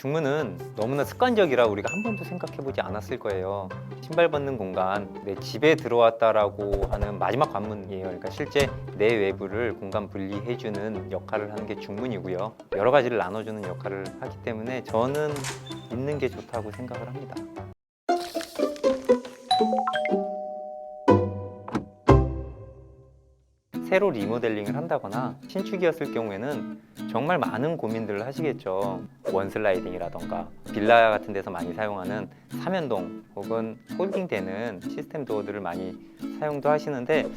중문은 너무나 습관적이라 우리가 한 번도 생각해보지 않았을 거예요. 신발 벗는 공간, 내 집에 들어왔다라고 하는 마지막 관문이에요. 그러니까 실제 내 외부를 공간 분리해주는 역할을 하는 게 중문이고요. 여러 가지를 나눠주는 역할을 하기 때문에 저는 있는 게 좋다고 생각을 합니다. 새로 리모델링을 한다거나 신축이었을 경우에는 정말 많은 고민들을 하시겠죠. 원슬라이딩이라던가 빌라 같은 데서 많이 사용하는 삼연동 혹은 폴딩되는 시스템 도어들을 많이 사용도 하시는데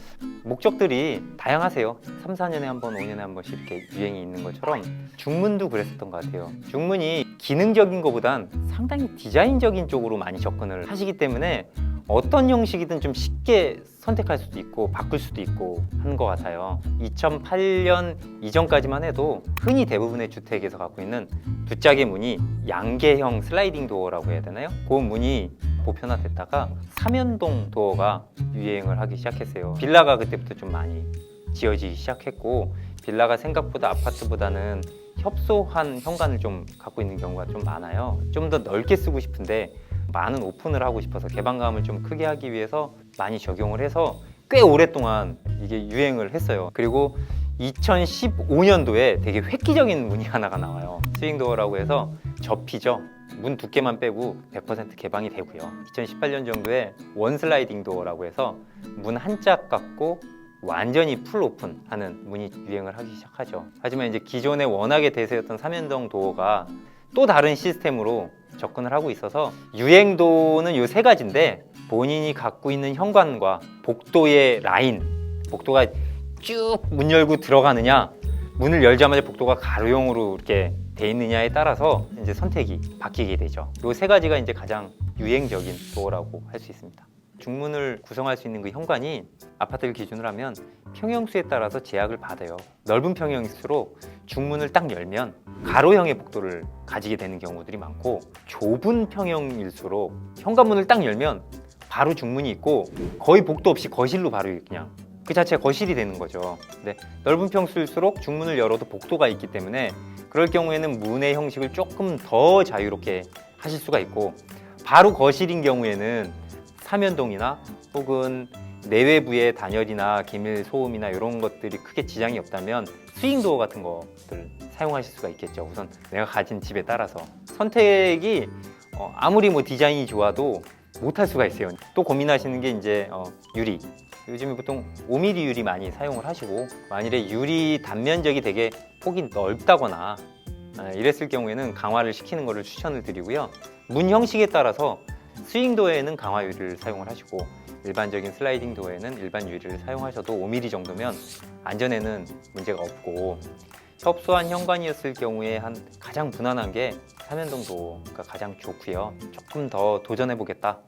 목적들이 다양하세요. 3, 4년에 한 번, 5년에 한 번씩 이렇게 유행이 있는 것처럼 중문도 그랬었던 것 같아요. 중문이 기능적인 것보단 상당히 디자인적인 쪽으로 많이 접근을 하시기 때문에 어떤 형식이든 좀 쉽게 선택할 수도 있고 바꿀 수도 있고 하는 것 같아요. 2008년 이전까지만 해도 흔히 대부분의 주택에서 갖고 있는 두 짝의 문이 양계형 슬라이딩 도어라고 해야 되나요? 그 문이 보편화됐다가 삼연동 도어가 유행을 하기 시작했어요. 빌라가 그때부터 좀 많이 지어지기 시작했고 빌라가 생각보다 아파트보다는 협소한 현관을 좀 갖고 있는 경우가 좀 많아요. 좀 더 넓게 쓰고 싶은데 많은 오픈을 하고 싶어서 개방감을 좀 크게 하기 위해서 많이 적용을 해서 꽤 오랫동안 이게 유행을 했어요. 그리고 2015년도에 되게 획기적인 문이 하나가 나와요. 스윙도어라고 해서 접히죠. 문 두께만 빼고 100% 개방이 되고요. 2018년 정도에 원슬라이딩 도어라고 해서 문 한 짝 갖고 완전히 풀 오픈하는 문이 유행을 하기 시작하죠. 하지만 이제 기존에 워낙에 대세였던 삼연동 도어가 또 다른 시스템으로 접근을 하고 있어서 유행도는 요 세 가지인데 본인이 갖고 있는 현관과 복도의 라인, 복도가 쭉 문 열고 들어가느냐, 문을 열자마자 복도가 가로형으로 이렇게 돼 있느냐에 따라서 이제 선택이 바뀌게 되죠. 요 세 가지가 이제 가장 유행적인 도어라고 할 수 있습니다. 중문을 구성할 수 있는 그 현관이 아파트를 기준으로 하면 평형수에 따라서 제약을 받아요. 넓은 평형일수록 중문을 딱 열면 가로형의 복도를 가지게 되는 경우들이 많고 좁은 평형일수록 현관문을 딱 열면 바로 중문이 있고 거의 복도 없이 거실로 바로 그냥 그 자체가 거실이 되는 거죠. 근데 넓은 평수일수록 중문을 열어도 복도가 있기 때문에 그럴 경우에는 문의 형식을 조금 더 자유롭게 하실 수가 있고 바로 거실인 경우에는 삼연동이나 혹은 내외부의 단열이나 기밀 소음이나 이런 것들이 크게 지장이 없다면 스윙도어 같은 것들 사용하실 수가 있겠죠. 우선 내가 가진 집에 따라서 선택이 아무리 뭐 디자인이 좋아도 못할 수가 있어요. 또 고민하시는 게 이제 유리. 요즘에 보통 5mm 유리 많이 사용을 하시고 만일에 유리 단면적이 되게 폭이 넓다거나 이랬을 경우에는 강화를 시키는 것을 추천을 드리고요. 문 형식에 따라서 스윙도어에는 강화 유리를 사용을 하시고 일반적인 슬라이딩 도어에는 일반 유리를 사용하셔도 5mm 정도면 안전에는 문제가 없고 협소한 현관이었을 경우에 가장 무난한 게 삼연동 도어가 가장 좋고요. 조금 더 도전해 보겠다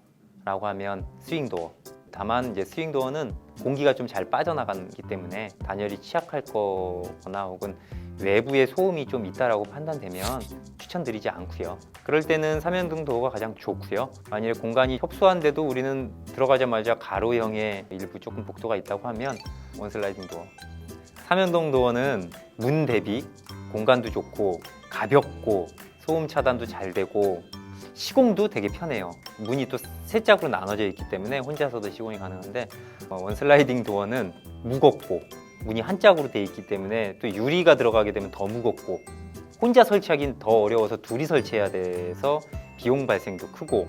라고 하면 스윙도어. 다만 이제 스윙도어는 공기가 좀 잘 빠져나가기 때문에 단열이 취약할 거거나 혹은 외부에 소음이 좀 있다라고 판단되면 추천드리지 않고요. 그럴 때는 삼연동 도어가 가장 좋고요. 만약에 공간이 협소한데도 우리는 들어가자마자 가로형의 일부 조금 복도가 있다고 하면 원슬라이딩 도어. 삼연동 도어는 문 대비 공간도 좋고 가볍고 소음 차단도 잘 되고 시공도 되게 편해요. 문이 또 세 짝으로 나눠져 있기 때문에 혼자서도 시공이 가능한데 원슬라이딩 도어는 무겁고 문이 한 짝으로 돼 있기 때문에 또 유리가 들어가게 되면 더 무겁고 혼자 설치하기는 더 어려워서 둘이 설치해야 돼서 비용 발생도 크고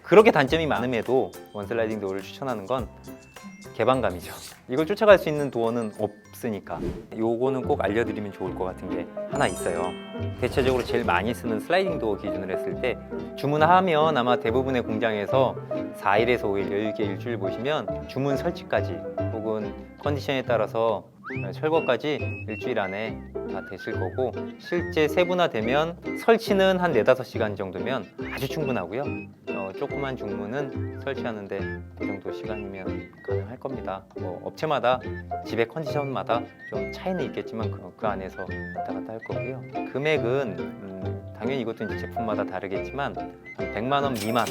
그렇게 단점이 많음에도 원슬라이딩 도어를 추천하는 건 개방감이죠. 이걸 쫓아갈 수 있는 도어는 없으니까 요거는 꼭 알려드리면 좋을 것 같은 게 하나 있어요. 대체적으로 제일 많이 쓰는 슬라이딩 도어 기준으로 했을 때 주문하면 아마 대부분의 공장에서 4일에서 5일 여유있게 일주일 보시면 주문 설치까지 혹은 컨디션에 따라서 철거까지 일주일 안에 다 되실 거고 실제 세분화되면 설치는 한 4-5시간 정도면 아주 충분하고요. 조그만 중문은 설치하는데 그 정도 시간이면 가능할 겁니다. 뭐 업체마다 집의 컨디션마다 좀 차이는 있겠지만 그 안에서 왔다 갔다 할 거고요. 금액은 당연히 이것도 이제 제품마다 다르겠지만 한 100만 원 미만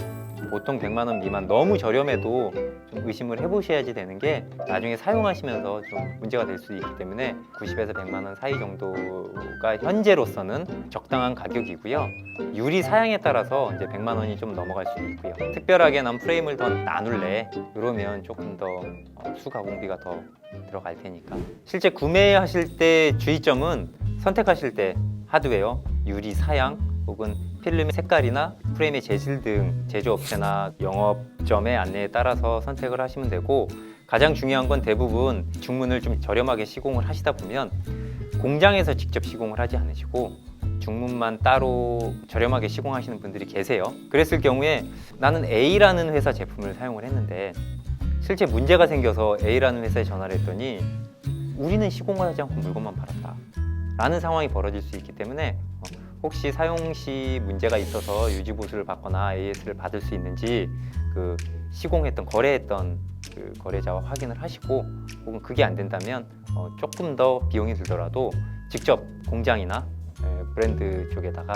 보통 100만 원 미만 너무 저렴해도 좀 의심을 해보셔야지 되는 게 나중에 사용하시면서 좀 문제가 될 수 있기 때문에 90에서 100만 원 사이 정도가 현재로서는 적당한 가격이고요. 유리 사양에 따라서 이제 100만 원이 좀 넘어갈 수도 있고요. 특별하게 난 프레임을 더 나눌래 이러면 조금 더 수가공비가 더 들어갈 테니까. 실제 구매하실 때 주의점은 선택하실 때 하드웨어, 유리 사양 혹은 필름의 색깔이나 프레임의 재질 등 제조업체나 영업점의 안내에 따라서 선택을 하시면 되고, 가장 중요한 건 대부분 중문을 좀 저렴하게 시공을 하시다 보면 공장에서 직접 시공을 하지 않으시고 중문만 따로 저렴하게 시공하시는 분들이 계세요. 그랬을 경우에 나는 A라는 회사 제품을 사용을 했는데 실제 문제가 생겨서 A라는 회사에 전화를 했더니 우리는 시공을 하지 않고 물건만 팔았다 라는 상황이 벌어질 수 있기 때문에 혹시 사용 시 문제가 있어서 유지보수를 받거나 AS를 받을 수 있는지 그 시공했던 거래했던 그 거래자와 확인을 하시고, 혹은 그게 안 된다면 조금 더 비용이 들더라도 직접 공장이나 브랜드 쪽에다가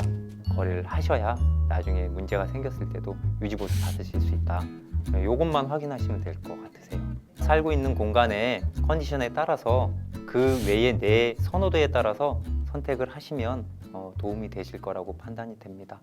거래를 하셔야 나중에 문제가 생겼을 때도 유지보수 받으실 수 있다. 이것만 확인하시면 될 것 같으세요. 살고 있는 공간의 컨디션에 따라서 그 외에 내 선호도에 따라서 선택을 하시면 도움이 되실 거라고 판단이 됩니다.